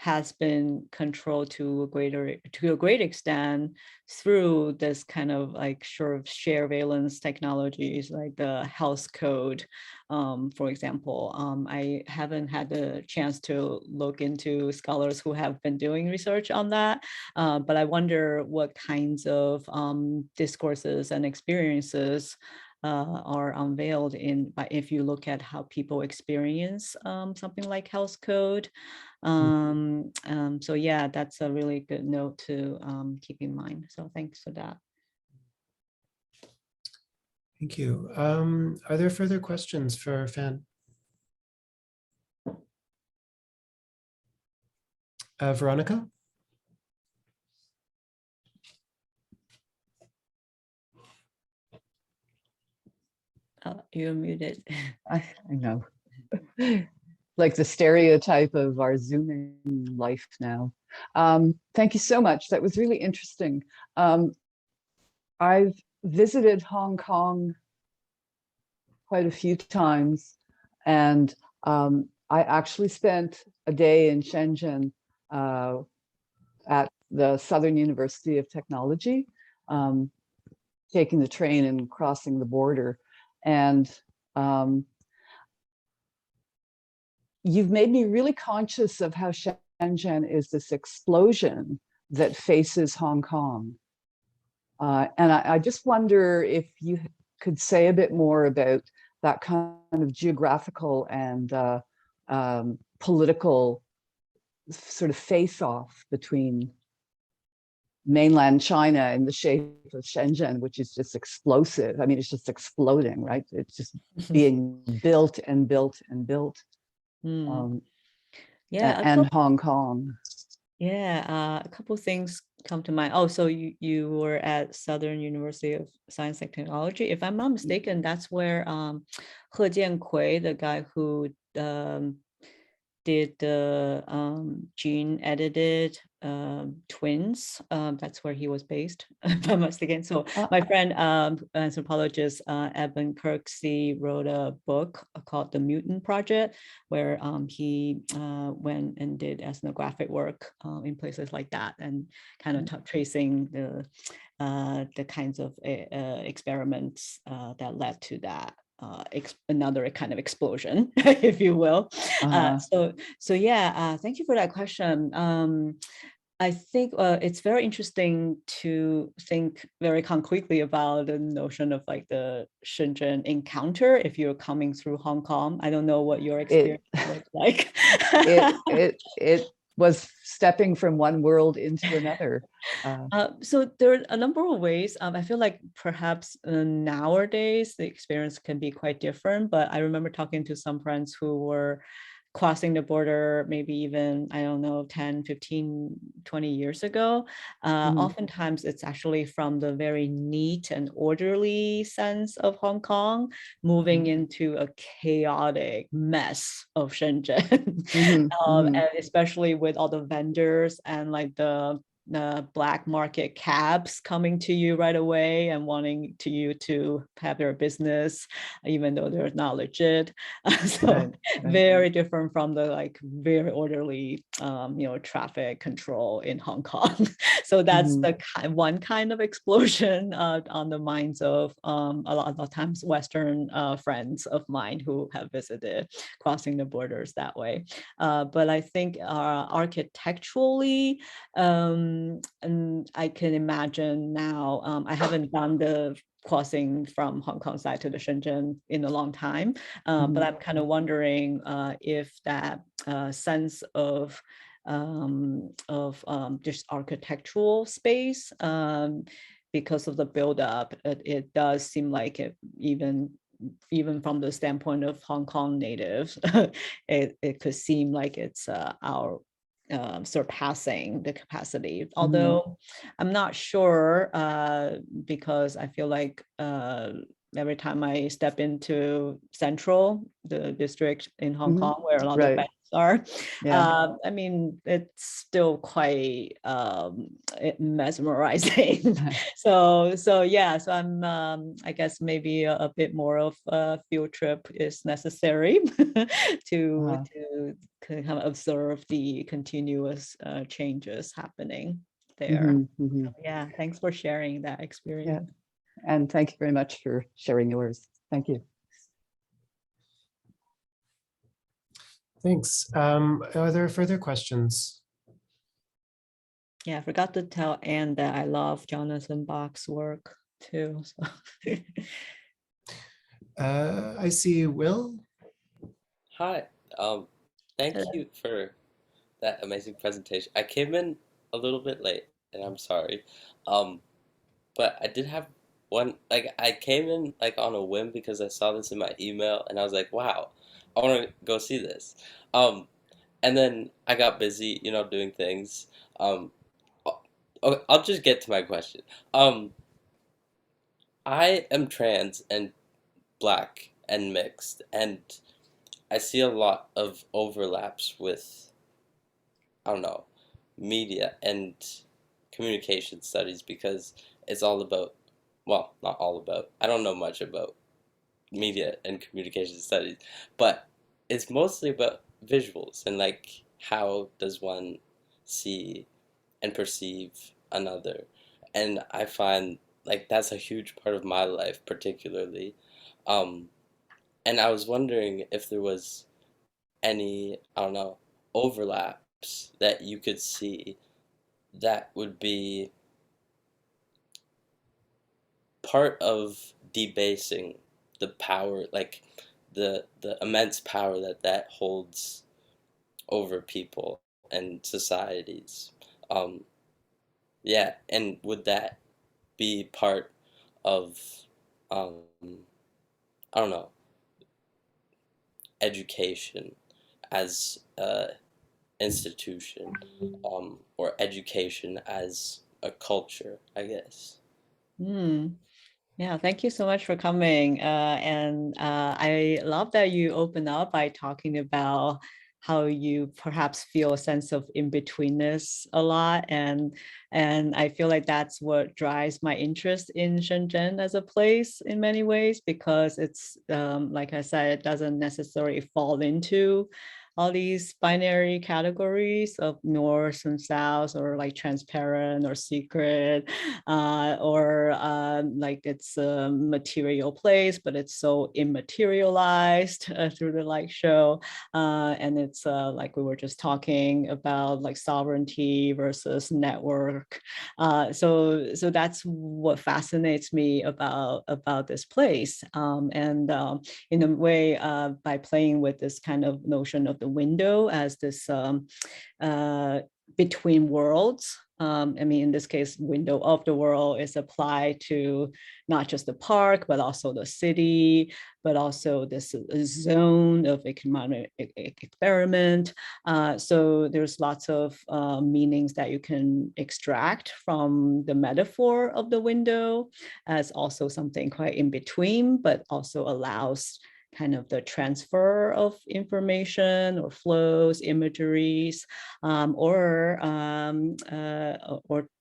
has been controlled to a great extent through this kind of like sort of surveillance technologies like the health code, for example. I haven't had the chance to look into scholars who have been doing research on that, but I wonder what kinds of discourses and experiences are unveiled if you look at how people experience something like health code. So yeah, that's a really good note to keep in mind. So thanks for that. Thank you. Are there further questions for Fan? Veronica? You're muted. I know. Like the stereotype of our Zooming life now. Thank you so much. That was really interesting. I've visited Hong Kong quite a few times, and I actually spent a day in Shenzhen at the Southern University of Technology, taking the train and crossing the border. And you've made me really conscious of how Shenzhen is this explosion that faces Hong Kong. And I just wonder if you could say a bit more about that kind of geographical and political sort of face-off between mainland China in the shape of Shenzhen, which is just explosive. I mean, it's just exploding, right? It's just being built and built and built. Yeah, and Hong Kong. Yeah, a couple things come to mind. Oh, so you were at Southern University of Science and Technology. If I'm not mistaken, that's where He Jiankui, the guy who did the gene edited twins, that's where he was based, if I'm not mistaken. So my friend, anthropologist Eben Kirksey, wrote a book called The Mutant Project, where he went and did ethnographic work in places like that, and kind of tracing the kinds of experiments that led to that. Another kind of explosion, if you will. So yeah, thank you for that question. I think it's very interesting to think very concretely about the notion of like the Shenzhen Encounter if you're coming through Hong Kong. I don't know what your experience was like. It was stepping from one world into another. So there are a number of ways. I feel like perhaps nowadays the experience can be quite different, but I remember talking to some friends who were crossing the border maybe even, I don't know, 10, 15, 20 years ago. Oftentimes it's actually from the very neat and orderly sense of Hong Kong, moving into a chaotic mess of Shenzhen. And especially with all the vendors and like the black market cabs coming to you right away and wanting you to have their business, even though they're not legit. So very different from the like very orderly, traffic control in Hong Kong. So that's the one kind of explosion on the minds of a lot of times Western friends of mine who have visited crossing the borders that way. But I think architecturally, and I can imagine now, I haven't done the crossing from Hong Kong side to the Shenzhen in a long time, but I'm kind of wondering if that sense of just architectural space, because of the buildup, it does seem like it, even from the standpoint of Hong Kong natives, it could seem like it's our surpassing the capacity, although I'm not sure, because I feel like every time I step into Central, the district in Hong Kong, where a lot of banks are. Yeah. I mean, it's still quite mesmerizing. So yeah, so I'm I guess maybe a bit more of a field trip is necessary to kind of observe the continuous changes happening there. So, yeah, thanks for sharing that experience. Yeah, and thank you very much for sharing yours. Thank you. Thanks. Are there further questions? Yeah, I forgot to tell Anne that I love Jonathan Bach's work too. So. I see Will. Hi. Thank you for that amazing presentation. I came in a little bit late, and I'm sorry. But I did have one, like, I came in like on a whim because I saw this in my email, and I was like, wow, I want to go see this. And then I got busy, doing things. I'll just get to my question. I am trans and black and mixed, and I see a lot of overlaps with, I don't know, media and communication studies because it's all about, well, not all about, I don't know much about media and communication studies, but it's mostly about visuals and like how does one see and perceive another. And I find like that's a huge part of my life particularly. Um, and I was wondering if there was any, I don't know, overlaps that you could see that would be part of debasing the power, like the immense power that holds over people and societies. Um, yeah, and would that be part of, um, I don't know, education as a institution, or education as a culture, I guess. Yeah, thank you so much for coming. And I love that you open up by talking about how you perhaps feel a sense of in-betweenness a lot. And I feel like that's what drives my interest in Shenzhen as a place in many ways, because it's, like I said, it doesn't necessarily fall into all these binary categories of north and south, or like transparent or secret, or like it's a material place, but it's so immaterialized through the light show. And it's like we were just talking about, like sovereignty versus network. So that's what fascinates me about this place. And in a way, by playing with this kind of notion of the window as this between worlds. I mean, in this case, window of the world is applied to not just the park, but also the city, but also this zone of economic experiment. So there's lots of meanings that you can extract from the metaphor of the window as also something quite in between, but also allows kind of the transfer of information or flows, imageries, or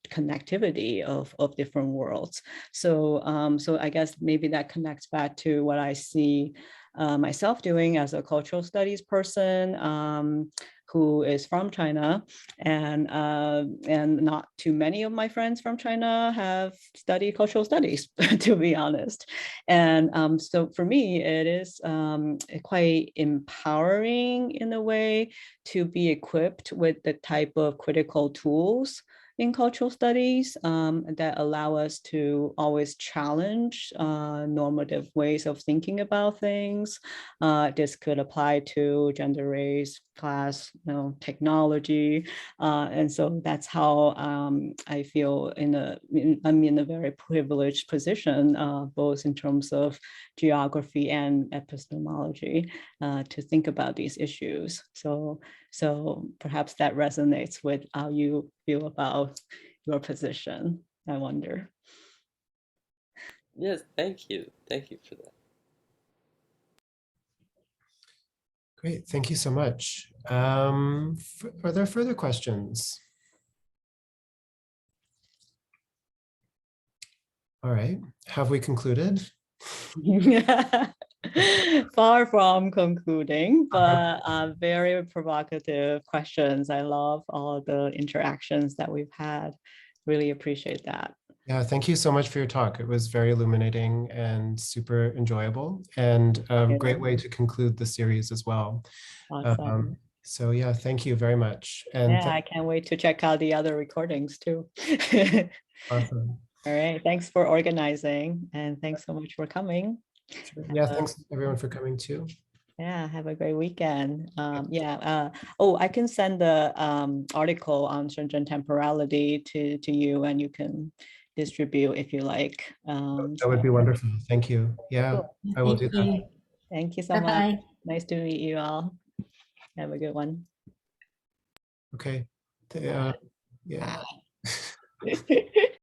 connectivity of different worlds. So so I guess maybe that connects back to what I see myself doing as a cultural studies person, who is from China, and not too many of my friends from China have studied cultural studies, to be honest. And so for me, it is quite empowering in a way to be equipped with the type of critical tools in cultural studies that allow us to always challenge normative ways of thinking about things. This could apply to gender, race, class, technology. And so that's how I feel I'm in a very privileged position, both in terms of geography and epistemology, to think about these issues. So perhaps that resonates with how you feel about your position, I wonder. Yes, thank you. Thank you for that. Great, thank you so much. Are there further questions? All right, have we concluded? Far from concluding, but very provocative questions. I love all the interactions that we've had. Really appreciate that. Yeah, thank you so much for your talk. It was very illuminating and super enjoyable, and a great way to conclude the series as well. Awesome. So yeah, thank you very much. And yeah, I can't wait to check out the other recordings too. Awesome. All right, thanks for organizing, and thanks so much for coming. Sure. Yeah, thanks everyone for coming too. Yeah, have a great weekend. Oh, I can send the article on Shenzhen temporality to you, and you can distribute if you like. That would be wonderful. Thank you. Yeah, cool. I will do that. Thank you so much. Nice to meet you all. Have a good one. Okay. Yeah.